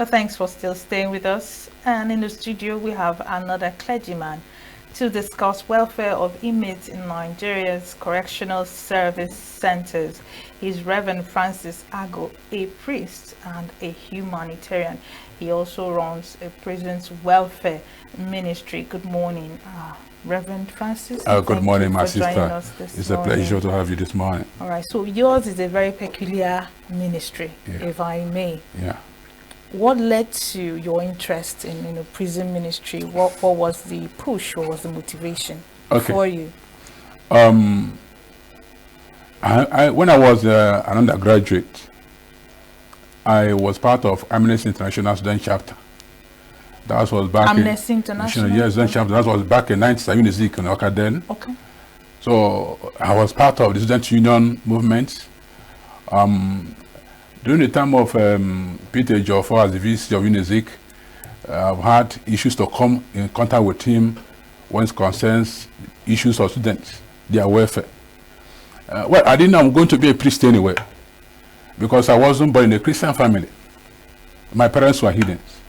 Well, thanks for still staying with us. And in the studio, we have another clergyman to discuss welfare of inmates in Nigeria's correctional service centers. He's Reverend Francis Ago, a priest and a humanitarian. He also runs a prison's welfare ministry. Good morning, Reverend Francis. Good morning, my sister. It's a pleasure to have you this morning. All right, so yours is a very peculiar ministry, if I may. Yeah. What led to your interest in a prison ministry? What was the push? What was the motivation for you? When I was an undergraduate, I was part of Amnesty International student chapter. That was back Amnesty International? Yes, student chapter. That was back in 1970 in Okaden. Okay. So I was part of the student union movement. During the time of Peter Joffo as the VC of UNIZIC, I've had issues to come in contact with him when it concerns issues of students, their welfare. Well, I didn't know I'm going to be a priest anyway, because I wasn't born in a Christian family. My parents were heathens.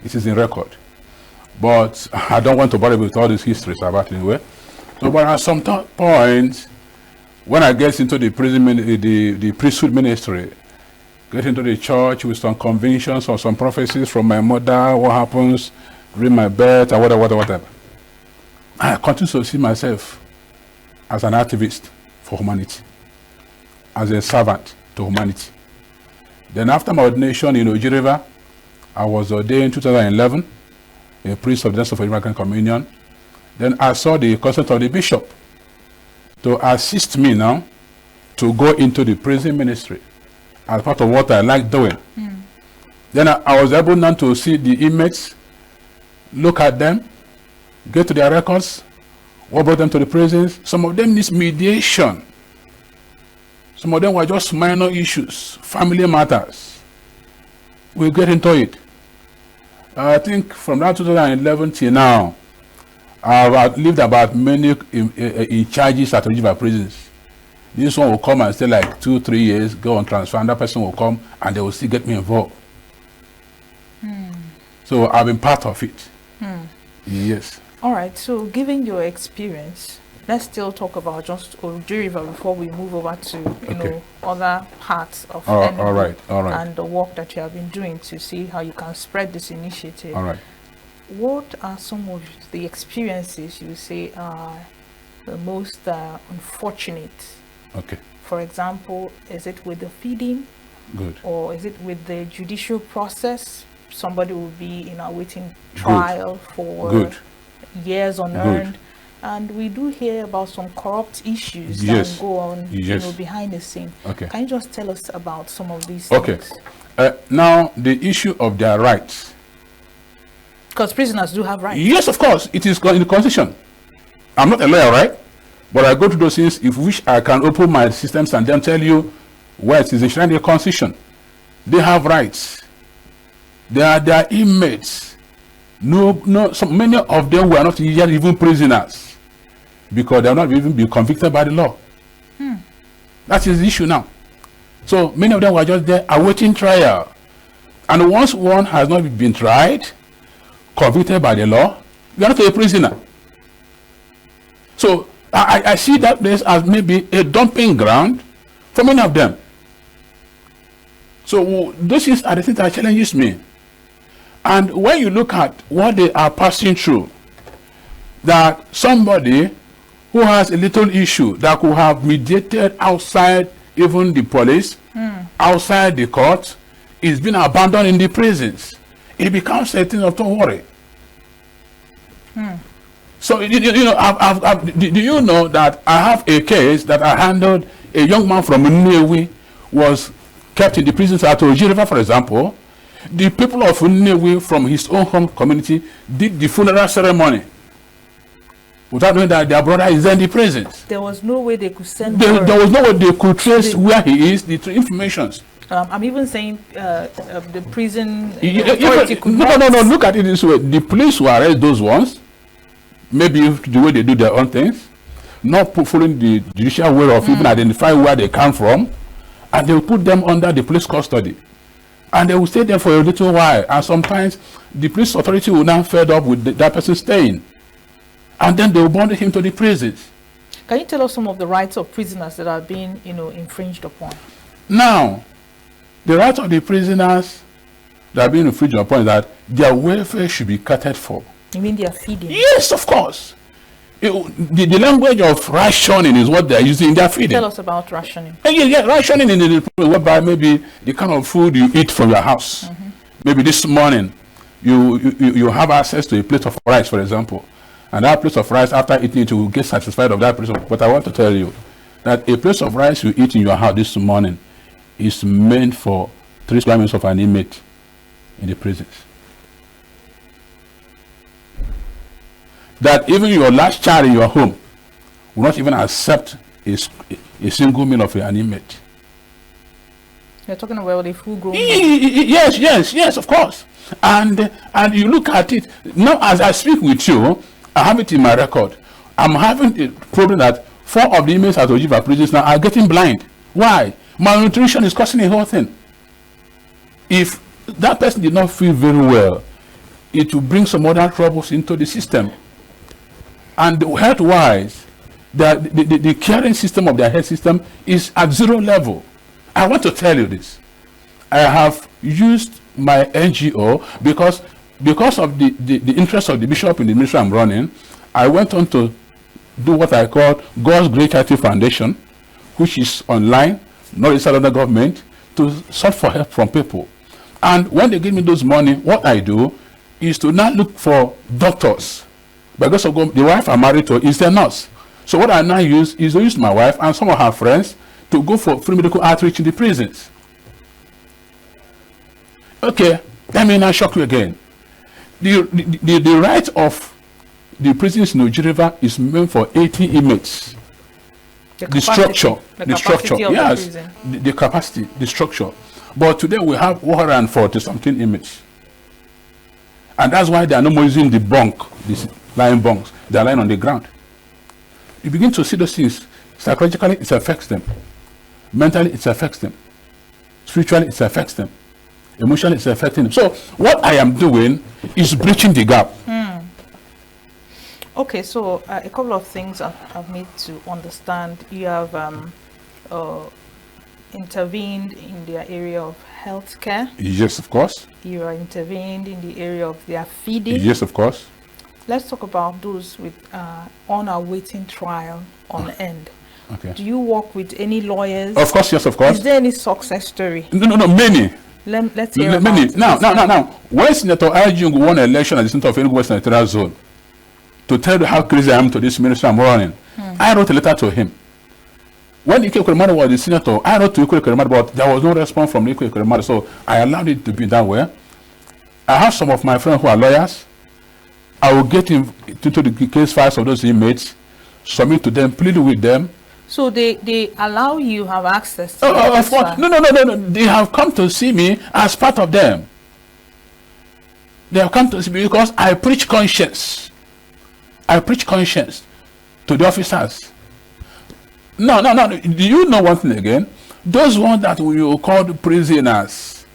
It is in record. But I don't want to bother with all these histories about it anyway. So, but at some point, when I get into the prison, the priesthood ministry, get into the church with some convictions or some prophecies from my mother, what happens during my birth, or whatever. I continue to see myself as an activist for humanity, as a servant to humanity. Then after my ordination in Oji River, I was ordained in 2011, a priest of the Church of American Communion. Then I saw the consent of the bishop to assist me now to go into the prison ministry as part of what I like doing. Then I was able now to see the inmates, look at them, get to their records, what brought them to the prisons. Some of them need mediation. Some of them were just minor issues, family matters. We'll get into it. I think from that 2011 till now, I've lived about many in charges at River prisons. This one will come and stay like 2-3 years, go on transfer, another person will come and they will still get me involved. So I've been part of it. Yes. All right, so given your experience, let's still talk about just Oji River before we move over to know other parts of All right. and the work that you have been doing to see how you can spread this initiative. All right. What are some of the experiences you say are the most unfortunate? Okay. For example, is it with the feeding? Good. Or is it with the judicial process? Somebody will be in a waiting trial for years unearned. And we do hear about some corrupt issues that go on behind the scene. Okay. Can you just tell us about some of these things? Now, the issue of their rights. Because prisoners do have rights. Yes, of course. It is in the Constitution. I'm not a lawyer, right? But I go to those things if which I can open my systems and then tell you where it is enshrined in the Constitution. They have rights. They are inmates. Many of them were not even prisoners because they have not even been convicted by the law. That is the issue now. So many of them were just there awaiting trial. And once one has not been tried, convicted by the law, you are not a prisoner. So I see that place as maybe a dumping ground for many of them. So those things are the things that challenges me. And when you look at what they are passing through, that somebody who has a little issue that could have mediated outside even the police, outside the court, is being abandoned in the prisons. It becomes a thing of don't worry. So, do you know that I have a case that I handled? A young man from Nnewi was kept in the prisons at Oji River, for example. The people of Nnewi from his own home community did the funeral ceremony without knowing that their brother is in the prisons. There was no way they could send there was no way they could trace where he is, the information. I'm even saying the prison no, look at it this way. The police will arrest those ones, maybe the way they do their own things, not following the judicial way of even identify where they come from, and they will put them under the police custody. And they will stay there for a little while. And sometimes the police authority will now fed up with that person staying. And then they will bond him to the prisons. Can you tell us some of the rights of prisoners that are being, infringed upon? Now, the rights of the prisoners that are being infringed upon is that their welfare should be catered for. You mean their feeding? Yes, of course. The language of rationing is what they're using in their feeding. Tell us about rationing. Yeah, rationing in the whereby maybe the kind of food you eat from your house. Maybe this morning you have access to a plate of rice, for example, and that plate of rice, after eating it, you will get satisfied of that plate. But I want to tell you that a plate of rice you eat in your house this morning is meant for 3 square meters of an inmate in the prisons. That even your last child in your home will not even accept a single meal of an inmate. You're talking about a full-grown. Yes, of course. And you look at it now. As I speak with you, I have it in my record. I'm having a problem that 4 of the inmates at Ojiva prisons now are getting blind. Why? Malnutrition is causing the whole thing. If that person did not feel very well, it will bring some other troubles into the system. And health-wise, the caring system of their health system is at 0 level. I want to tell you this. I have used my NGO because of the interest of the bishop in the ministry I'm running. I went on to do what I call God's Great Charity Foundation, which is online, not registered under government, to search for help from people. And when they give me those money, what I do is to now look for doctors. Because of the wife I'm married to is a nurse. So what I now use is to use my wife and some of her friends to go for free medical outreach in the prisons. Okay, let me now shock you again. The right of the prisons in Nigeria is meant for 80 inmates. The structure, yes, the capacity, the structure. But today we have 140 something inmates. And that's why they are no more using the bunk, these lying bunks. They are lying on the ground. You begin to see those things. Psychologically, it affects them. Mentally, it affects them. Spiritually, it affects them. Emotionally, it's affecting them. So what I am doing is bridging the gap. Okay, so a couple of things I've made to understand. You have intervened in the area of healthcare. Yes, of course. You are intervened in the area of their feeding. Yes, of course. Let's talk about those with on awaiting trial on end. Okay. Do you work with any lawyers? Of course, yes, of course. Is there any success story? No, many. Let's hear many. about Now, when Senator Ajung won an election at the center of Enugu West Senatorial Zone, to tell you how crazy I am to this ministry I'm running, I wrote a letter to him. When Ike Ekweremadu was the senator, I wrote to Ike Ekweremadu, but there was no response from Ike Ekweremadu, so I allowed it to be that way. I have some of my friends who are lawyers. I will get into the case files of those inmates, submit to them, plead with them. So they allow you have access to of course. No. They have come to see me as part of them. They have come to see me because I preach conscience. I preach conscience to the officers. No. Do you know one thing again? Those ones that we will call prisoners,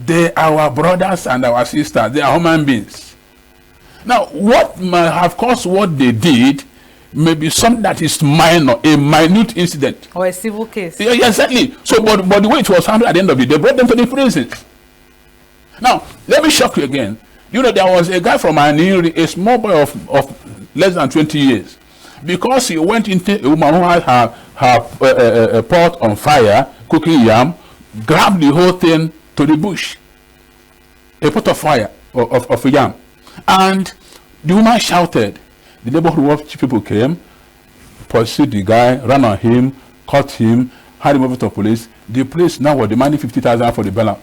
they are our brothers and our sisters. They are human beings. Now, what might have caused what they did may be something that is minor, a minute incident. Or a civil case. Yeah, exactly. So, but the way it was handled at the end of it, they brought them to the prisons. Now, let me shock you again. You know, there was a guy from Aniri, a small boy of less than 20 years. Because he went into a woman who had her pot on fire, cooking yam, grabbed the whole thing to the bush. A pot of fire, of yam. And the woman shouted. The neighborhood watch people came, pursued the guy, ran on him, caught him, had him over to the police. The police now were demanding 50,000 for the bailout.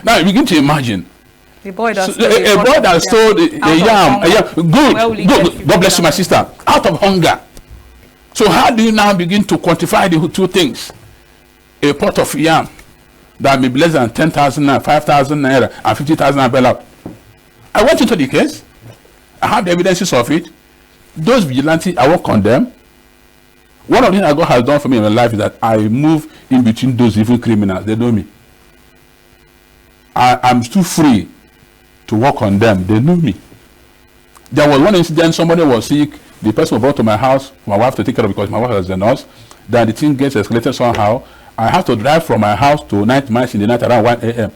Now you begin to imagine. The boy that stole a yam. Good. God bless you, my sister. Out of hunger. So how do you now begin to quantify the 2 things? A pot of yam that may be less than 10,000 naira, 5,000 naira, and 50,000 naira bailout. I went into the case. I have the evidences of it. Those vigilantes, I won't condemn. One of the things that God has done for me in my life is that I move in between those evil criminals. They know me. I'm still free to work on them. They know me. There was one incident, somebody was sick, the person was brought to my house, my wife to take care of because my wife was a nurse. Then the thing gets escalated somehow. I have to drive from my house to 90 miles in the night around 1 a.m.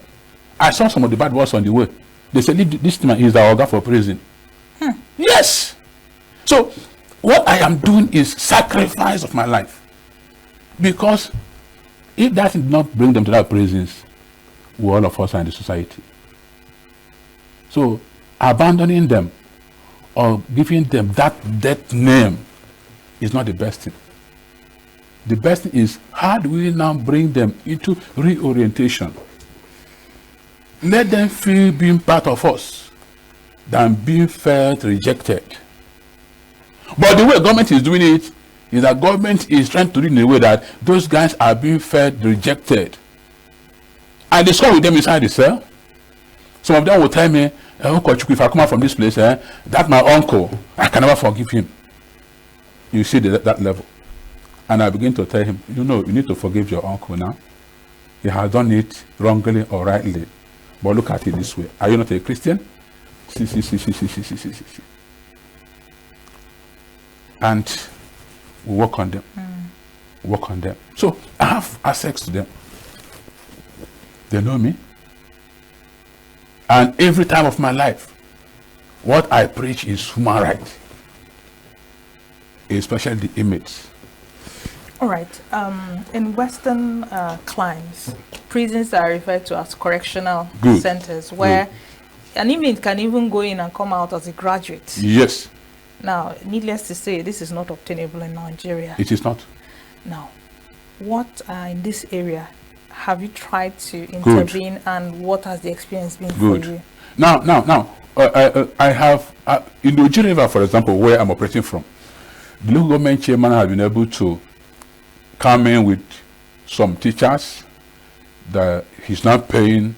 I saw some of the bad boys on the way. They said, this man is the organ for prison. Yes. So what I am doing is sacrifice of my life. Because if that did not bring them to that prisons, we all of us are in the society. So abandoning them or giving them that death name is not the best thing. The best thing is, how do we now bring them into reorientation? Let them feel being part of us than being felt rejected. But the way government is doing it is that government is trying to do it in a way that those guys are being felt rejected. I discuss with them inside the cell. Some of them will tell me, if I come out from this place, that's my uncle. I can never forgive him. You see that level. And I begin to tell him, you need to forgive your uncle now. He has done it wrongly or rightly. But look at it this way. Are you not a Christian? See. And we work on them. Work on them. So I have access to them. They know me. And every time of my life, what I preach is human rights, especially the inmates. All right. In Western climes, prisons are referred to as correctional centers, where an inmate can even go in and come out as a graduate. Yes. Now, needless to say, this is not obtainable in Nigeria. It is not. Now, what in this area have you tried to intervene, and what has the experience been for you? Now, I have, in the Oji River, for example, where I'm operating from, the local government chairman has been able to come in with some teachers that he's not paying,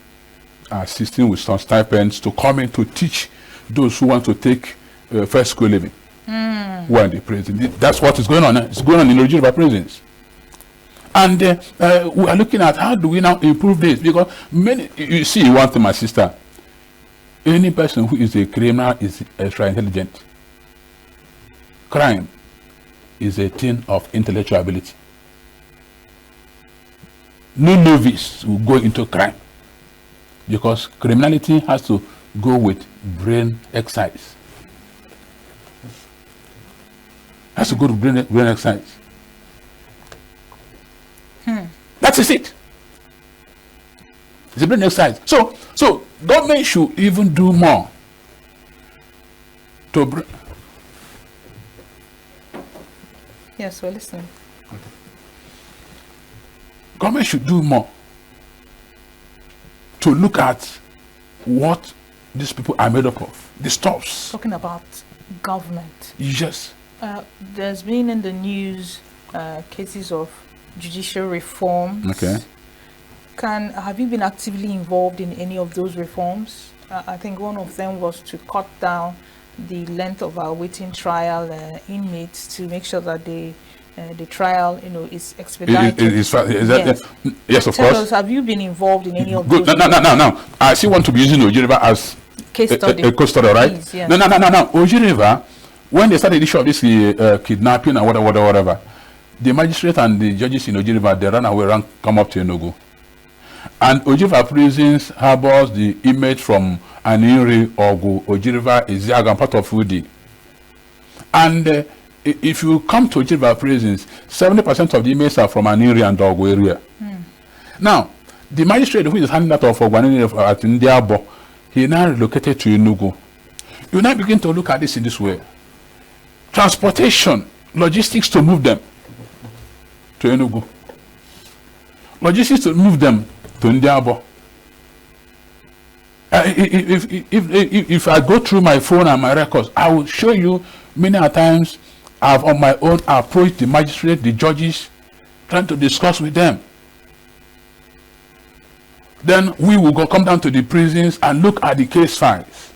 assisting with some stipends to come in to teach those who want to take first school living who are in the prison. That's what is going on. It's going on in the Oji River prisons. And we are looking at how do we now improve this, because you see one thing, my sister, any person who is a criminal is extra intelligent. Crime is a thing of intellectual ability. No novice will go into crime, because criminality has to go with brain exercise. Has to go to brain exercise. That is it. It's a brain exercise. So government should even do more to bring. Yes, we're listening. Government should do more to look at what these people are made up of. The stuffs. Talking about government. Yes. There's been in the news cases of judicial reforms. Okay. Have you been actively involved in any of those reforms? I think one of them was to cut down the length of our waiting trial inmates, to make sure that the trial, is expedited. Yes, of Tell course. us, have you been involved in any of Good. those? No. I still want to be using Oji River as Case study. a case study, right? Please, yes. No. Oji River, when they started the issue of this kidnapping and whatever, the magistrate and the judges in Oji River, they ran away, come up to Enugu. And Oji River prisons harbors the inmates from Aniri, Ogu, Oji River, Iziaga, and part of Udi. And if you come to Oji River prisons, 70% of the inmates are from Aniri and Ogu area. Now, the magistrate who is handling that of Ogu at Ndiabo, he now relocated to Enugu. You now begin to look at this in this way. Transportation, logistics to move them to Enugu. Logistics to move them to Ndiabo. If I go through my phone and my records, I will show you many a times I've on my own approached the magistrate, the judges, trying to discuss with them. Then we will come down to the prisons and look at the case files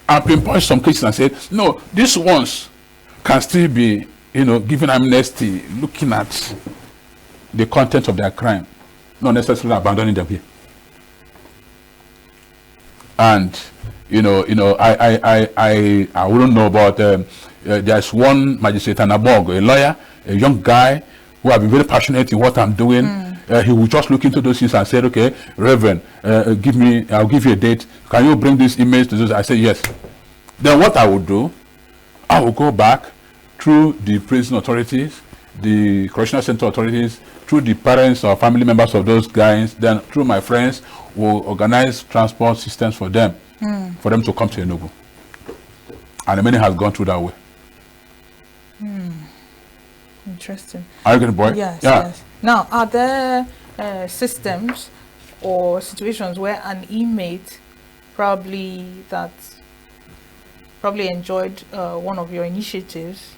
and pinpoint some cases and say, no, these ones can still be, given amnesty, looking at the content of their crime, not necessarily abandoning them here. And I wouldn't know about. There's one magistrate and a lawyer, a young guy who have been very passionate in what I'm doing. He will just look into those things and say, okay, Reverend, I'll give you a date. Can you bring this image to this? I say yes. Then what I would do, I will go back through the prison authorities, the correctional center authorities, through the parents or family members of those guys, then through my friends, will organize transport systems for them to come to Enugu. And many has gone through that way. Interesting. Are you getting, boy? Yes, yeah. yes. Now, are there systems or situations where an inmate probably enjoyed one of your initiatives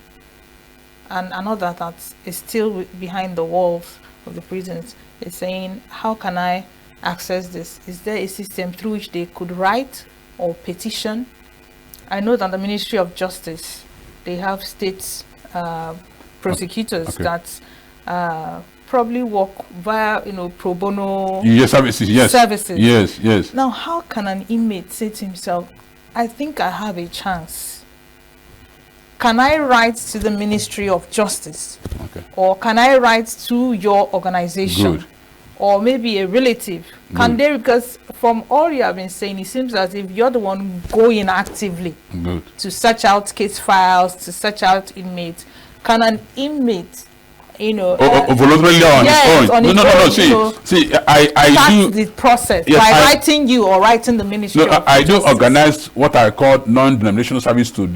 and another that is still behind the walls of the prisons is saying, how can I access this? Is there a system through which they could write or petition? I know that the Ministry of Justice, they have state prosecutors that probably work via, pro bono services. Yes. Now, how can an inmate say to himself, I think I have a chance? Can I write to the Ministry of Justice? Okay. Or can I write to your organization? Good. Or maybe a relative? Can they, because from all you have been saying, it seems as if you're the one going actively to search out case files, to search out inmates. Can an inmate, voluntarily on his own? No. See, I do the process yes, by writing you or writing the Ministry of I do Justice. Organize what I call non-denominational service for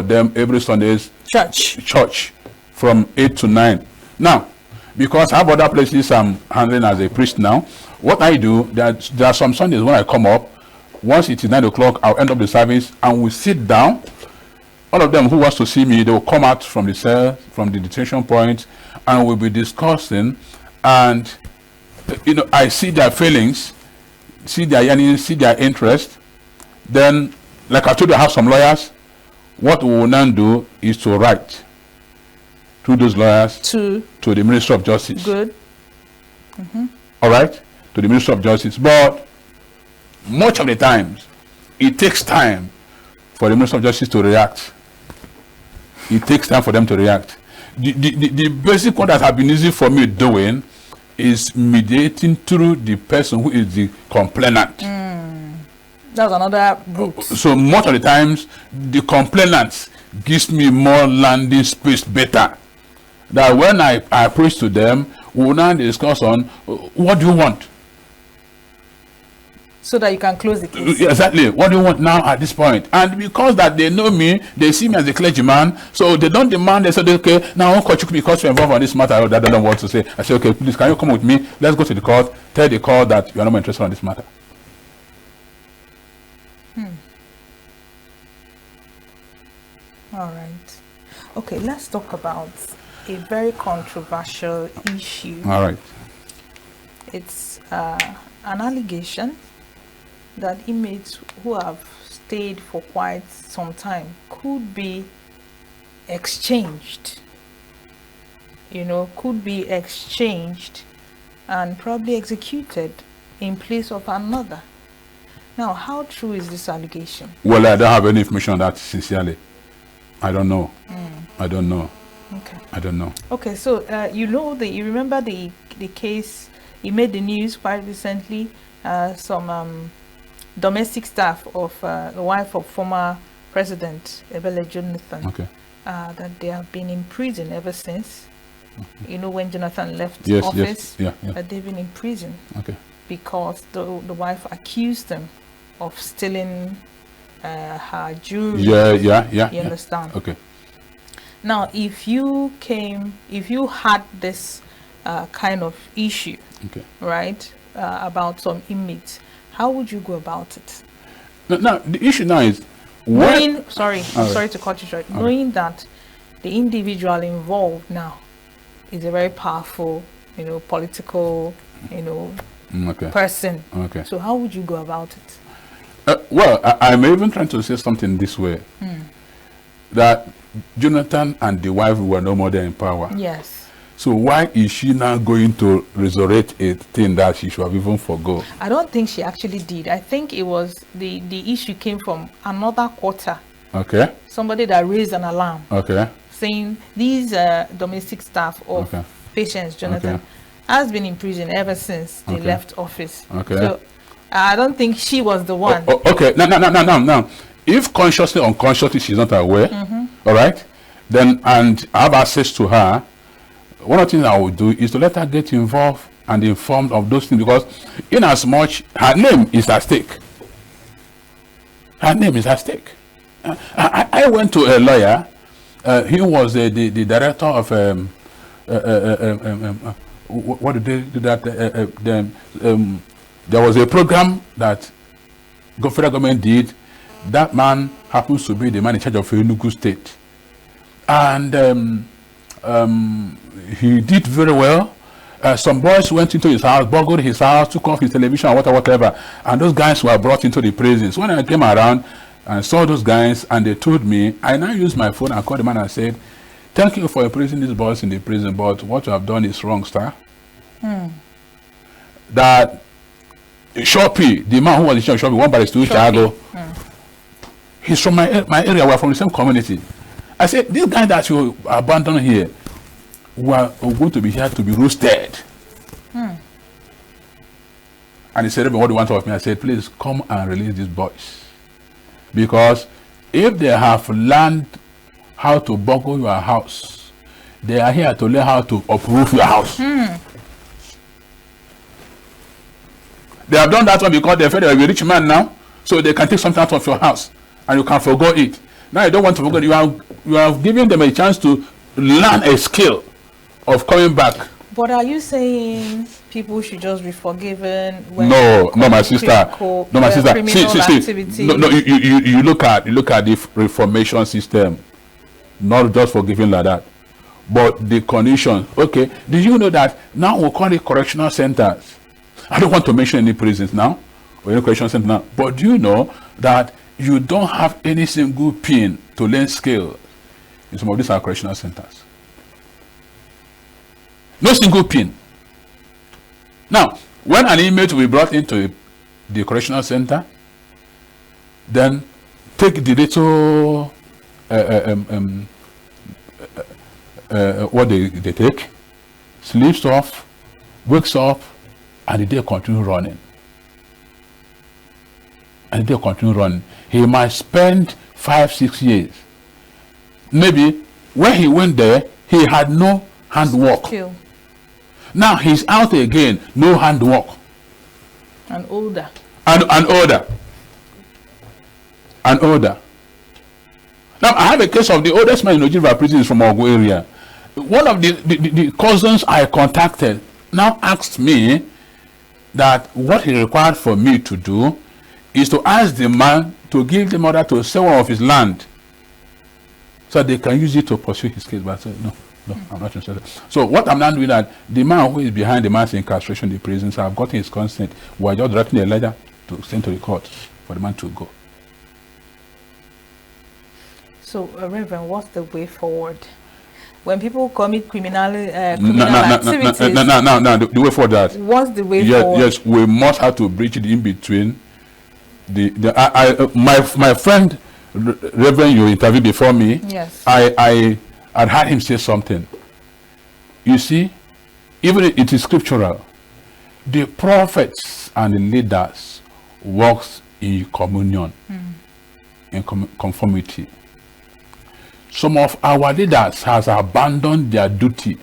them every Sunday's church from 8 to 9. Now, because I have other places I'm handling as a priest now, what I do, there are some Sundays when I come up, once it is 9 o'clock, I'll end up the service and we sit down. All of them who wants to see me, they will come out from the cell, from the detention point, and we'll be discussing. And, I see their feelings, see their yearnings, see their interest. Then, like I told you, I have some lawyers. What we will now do is to write through those lawyers to the Ministry of Justice. Good. All right? To the Ministry of Justice. But much of the times, it takes time for the Ministry of Justice to react. It takes time for them to react. The basic one that has been easy for me doing is mediating through the person who is the complainant. That's another route. So most of the times, the complainant gives me more landing space better. That when I approach to them, we will now discuss on what do you want? So that you can close the case. Exactly. What do you want now at this point? And because that they know me, they see me as a clergyman, so they don't demand. They say, okay, now because you're involved on this matter, that I don't want to say. I say, okay, please, can you come with me? Let's go to the court. Tell the court that you are not more interested on this matter. All right. Okay, let's talk about a very controversial issue. All right. It's an allegation that inmates who have stayed for quite some time could be exchanged. Could be exchanged and probably executed in place of another. Now, how true is this allegation? Well, I don't have any information on that, sincerely. I don't know. I don't know. Okay. I don't know. Okay, so you remember the case, it made the news quite recently, some domestic staff of the wife of former President Ebele Jonathan, that they have been in prison ever since. When Jonathan left office, that they've been in prison because the wife accused them of stealing her jewelry. You understand? Okay. Now, if you had this kind of issue, right, about some inmates, how would you go about it? Now, the issue now is sorry to cut you short. Knowing that the individual involved now is a very powerful, political, person. So how would you go about it? Well, I'm even trying to say something this way. That Jonathan and the wife were no more there in power. Yes. So why is she now going to resurrect a thing that she should have even forgo? I don't think she actually did. I think it was the issue came from another quarter. Okay. Somebody that raised an alarm. Okay. Saying these domestic staff of Patience Jonathan has been in prison ever since they left office. Okay. So I don't think she was the one. Okay. Now. If consciously or unconsciously she's not aware, all right, then and I have access to her, one of the things I would do is to let her get involved and informed of those things, because in as much her name is at stake. Her name is at stake. I went to a lawyer. He was the director of what did they do that? There was a program that the federal government did. That man happens to be the man in charge of Enugu State, and he did very well. Some boys went into his house, burgled his house, took off his television, whatever, and those guys were brought into the prisons. When I came around and saw those guys, and they told me, I now used my phone and called the man and said, "Thank you for imprisoning these boys in the prison, but what you have done is wrong, sir." That Shoppy, the man who was in charge of Shoppy, one by the Chicago, he's from my area. We're from the same community. I said, these guys that you abandoned here were going to be here to be roasted. And he said, what do you want of me? I said, please come and release these boys. Because if they have learned how to burgle your house, they are here to learn how to uproot your house. They have done that one because they feel they are a rich man now, so they can take something out of your house and you can forgo it. Now you don't want to forget. You have given them a chance to learn a skill of coming back. But are you saying people should just be forgiven? When no, my sister. No, my sister. See. No, you look at the reformation system, not just forgiving like that, but the condition. Okay, do you know that now we call it correctional centers? I don't want to mention any prisons now or any correctional center now, but do you know that you don't have any single pin to learn skill in some of these correctional centers? No single pin. Now, when an inmate will be brought into the correctional center, then take the little what they take, sleeps off, wakes up, and the day continue running. He might spend 5-6 years. Maybe when he went there, he had no handwork. Now he's out again, no handwork. And older. And older. Now I have a case of the oldest man in Nigeria prison is from Ogo area. One of the cousins I contacted now asked me that what he required for me to do is to ask the man to give the order to sell one of his land so they can use it to pursue his case. But I said, no, I'm not interested. So what I'm now doing that the man who is behind the man's incarceration in the prisons, I've gotten his consent. We're just writing a letter to send to the court for the man to go. So, Reverend, what's the way forward? When people commit criminal activities, the way forward that. What's the way forward? Yes, we must have to bridge it in between. My friend Reverend, you interviewed before me. Yes. I had heard him say something. You see, even it is scriptural. The prophets and the leaders works in communion, in conformity. Some of our leaders has abandoned their duty.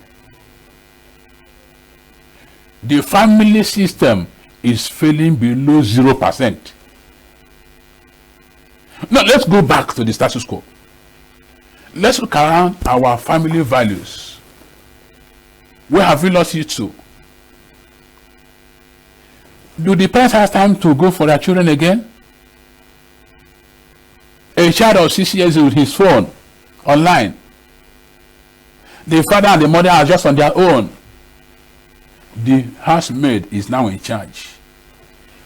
The family system is failing below 0%. Now let's go back to the status quo. Let's look around our family values. Where have we lost it to? Do the parents have time to go for their children again? A child of 6 years with his phone online. The father and the mother are just on their own. The housemaid is now in charge.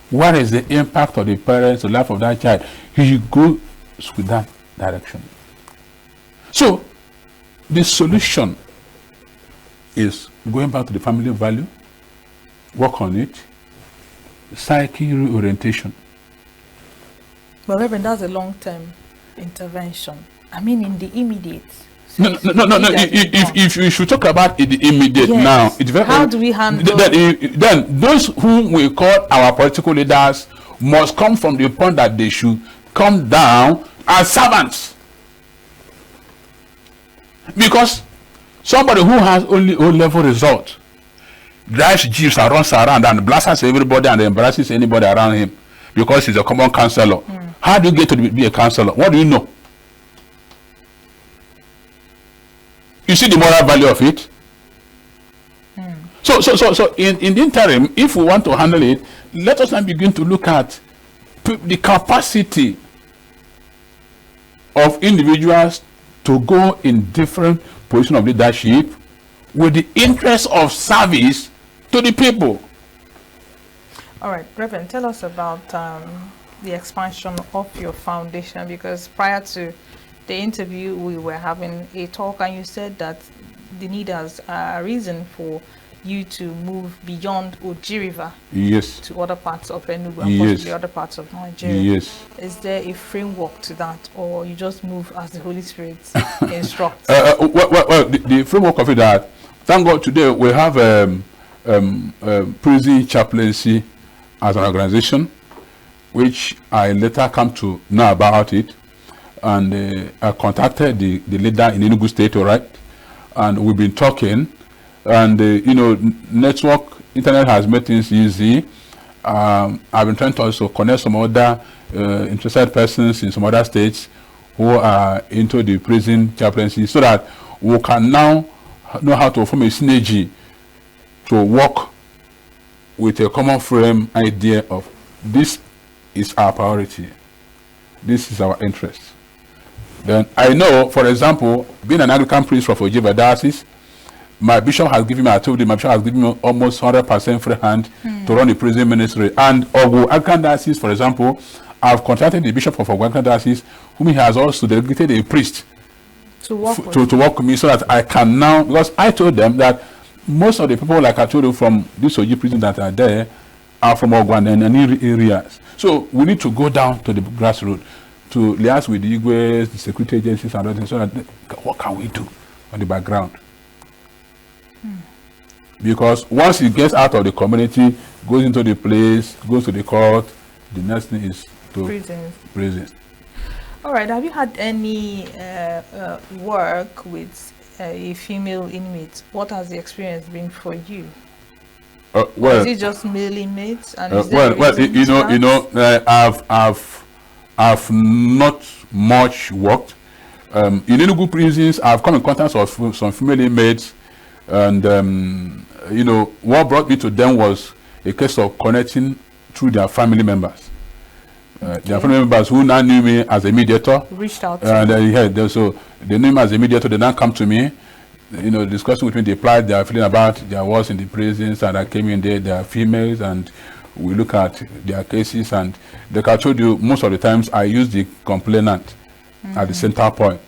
What is the impact of the parents, the life of that child? He goes with that direction. So, the solution is going back to the family value, work on it, psyche reorientation. But Reverend, that's a long-term intervention. I mean, in the immediate. No. If you should talk about it, the immediate now, it's very. How do we handle? Then those whom we call our political leaders must come from the point that they should come down as servants. Because somebody who has only O-level result drives jeeps and runs around and blasts everybody and embarrasses anybody around him because he's a common counselor. How do you get to be a counselor? What do you know? You see the moral value of it? So in the interim, if we want to handle it, let us now begin to look at the capacity of individuals to go in different positions of leadership with the interest of service to the people. All right, Reverend, tell us about the expansion of your foundation, because prior to the interview we were having a talk and you said that the need has a reason for you to move beyond Oji River, yes, to other parts of Enugu and yes, possibly other parts of Nigeria. Yes. Is there a framework to that, or you just move as the Holy Spirit instructs? The framework of it that, thank God today we have prison chaplaincy as an organization, which I later come to know about it. And I contacted the leader in Enugu State, all right, and we've been talking, and you know, internet has made things easy. I've been trying to also connect some other interested persons in some other states who are into the prison chaplaincy, so that we can now know how to form a synergy to work with a common frame idea of this is our priority, this is our interest. Then I know, for example, being an Anglican priest from Oji River Diocese, my bishop has given me, I told you, my bishop has given me almost 100% free hand to run the prison ministry. And Ogu Anglican Diocese, for example, I've contacted the bishop of Ogu Anglican Diocese, whom he has also delegated a priest to work with me, so that I can now, because I told them that most of the people, like I told you, from this Oji prison that are there are from Ogu and any areas. So we need to go down to the grassroots to liaise with the Igwes, the security agencies and others, so that what can we do on the background? Because once it gets out of the community, goes into the place, goes to the court, the next thing is to prisons. All right, have you had any work with a female inmate? What has the experience been for you? Well, is it just male inmates? And I've not much worked in Enugu prisons. I've come in contact with some female inmates, and you know, what brought me to them was a case of connecting through their family members. Their family members who now knew me as a mediator reached out to so they knew me as a mediator. They now come to me, you know, discussing with me. They applied their feeling about their works in the prisons, and I came in there. They are females, and we look at their cases. And like I told you, most of the times I use the complainant at the center point,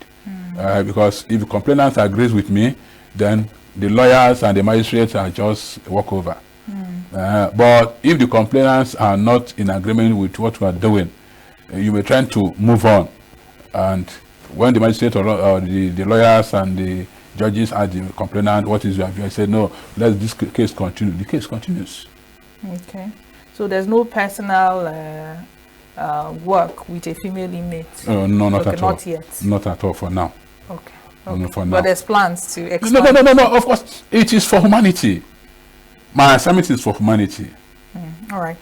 because if the complainant agrees with me, then the lawyers and the magistrates are just walk over. But if the complainants are not in agreement with what we are doing, you may try to move on. And when the magistrate or the lawyers and the judges ask the complainant, what is your view? I said, no, let this case continue. The case continues. Okay. So there's no personal work with a female inmate? No, not at all. Not yet? Not at all for now. Okay. For now. But there's plans to expand? No, of course. It is for humanity. My assignment is for humanity. All right.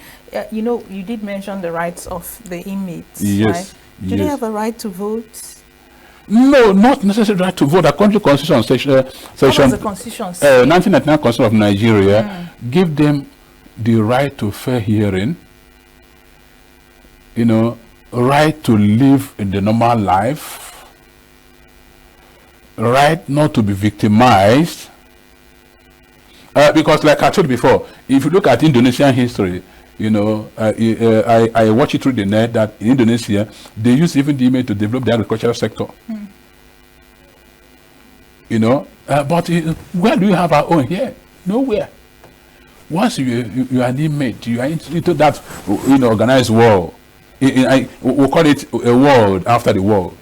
You know, you did mention the rights of the inmates, yes, right? Do they have a right to vote? No, not necessarily right to vote. The country constitution section 1999 Constitution of Nigeria give them the right to fair hearing, you know, right to live in the normal life, right not to be victimized. Because like I told you before, if you look at Indonesian history, you know, I watch it through the net that in Indonesia, they use even the inmate to develop the agricultural sector. You know, But where do you have our own here? Nowhere. Once you are an inmate, you are into that organized war. We call it a world after the world.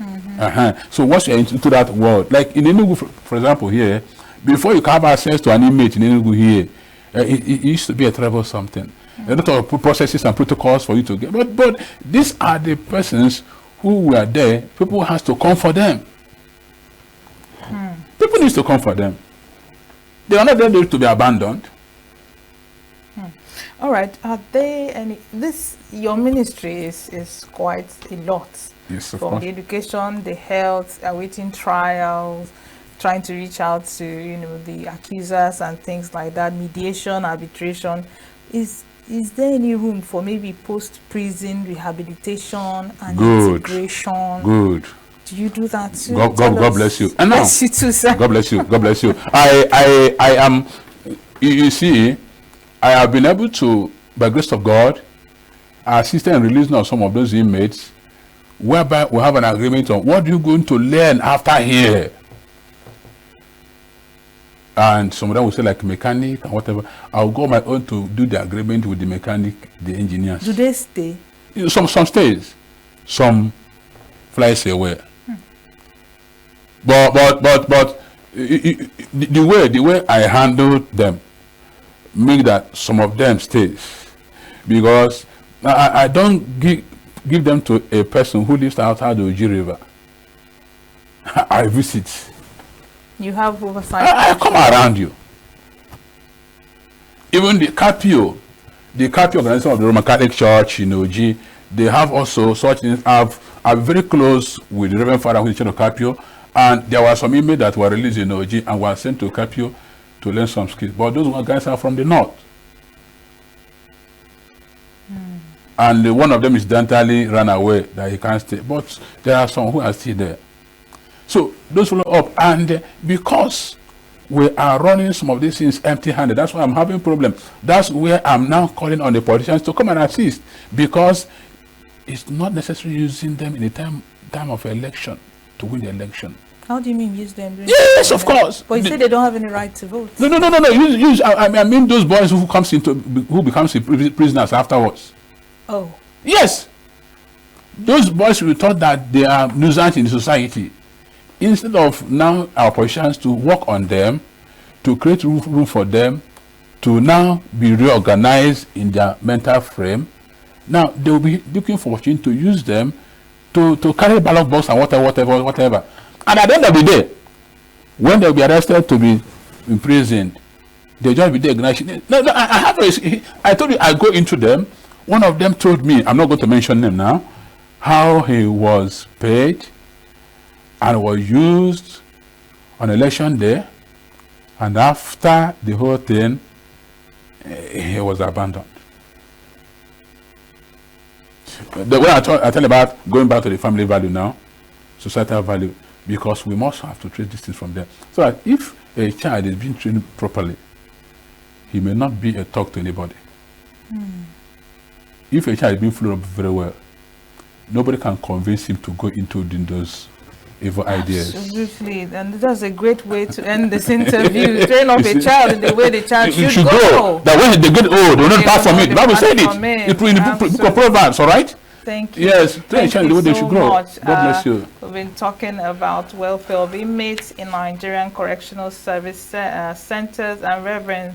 So once you're into that world, like in Enugu, for example, here, before you can have access to an inmate in Enugu here, it used to be a terrible something. A lot of processes and protocols for you to get. But these are the persons who were there. People has to come for them. People need to come for them. They are not there to be abandoned. All right. Are there any? Your ministry is quite a lot. Yes, of from course. the education, the health, awaiting trials, trying to reach out to the accusers and things like that, mediation, arbitration. Is there any room for maybe post-prison rehabilitation and integration? Good. Do you do that too? God bless you. And bless you too, sir. God bless you. God bless you. I am. You see, I have been able to, by grace of God, assist in releasing of some of those inmates, whereby we have an agreement on what you're going to learn after here. And some of them will say like mechanic and whatever. I'll go on my own to do the agreement with the mechanic, the engineers. Do they stay? Some stays, some flies away. But the way I handle them make that some of them stays, because I don't give them to a person who lives outside the Oji River. I visit. You have oversight. I come around you. Even the Capio organization of the Roman Catholic Church in Oji, they have also such things. I'm very close with the Reverend Father who is in Church of Capio, and there were some inmates that were released in Oji and were sent to Capio to learn some skills. But those guys are from the north. And one of them is dentally ran away that he can't stay. But there are some who are still there. So those follow up, and because we are running some of these things empty-handed, that's why I'm having problems. That's where I'm now calling on the politicians to come and assist, because it's not necessary using them in the time of election to win the election. How do you mean use them? Yes, of course. But you say they don't have any right to vote. No. I mean those boys who becomes prisoners afterwards. Oh. Yes. Those boys we thought that they are nuisance in society. Instead of now our politicians to work on them, to create room for them, to now be reorganized in their mental frame, now they will be looking for opportunity to use them to carry ballot box and whatever. And at the end of the day, when they'll be arrested to be imprisoned, they'll just be there. No, I told you I go into them. One of them told me, I'm not going to mention him now, how he was paid and was used on election day, and after the whole thing, he was abandoned. The way I tell about going back to the family value now, societal value, because we must have to treat these things from there. So that if a child is being trained properly, he may not be a talk to anybody. If a child is being followed up very well, nobody can convince him to go into those evil ideas. Absolutely, and that's a great way to end this interview. Train up a child in the way the child should go. That when they get old, they will not depart from it. The Bible said it. It will in the book of Proverbs, all right? Thank you. Yes, train a child the way they should grow. Much. God bless you. We've been talking about welfare of inmates in Nigerian Correctional Service Centers, and Reverend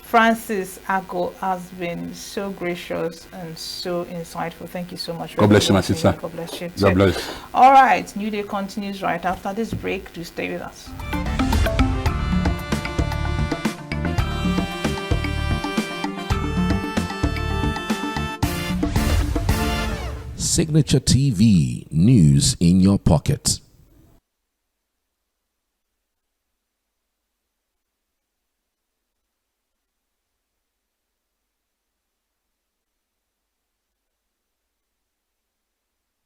Francis Ago has been so gracious and so insightful. Thank you so much. God bless you, my sister. God bless you too. God bless. All right, New Day continues right after this break. Do stay with us. Signature TV, news in your pocket.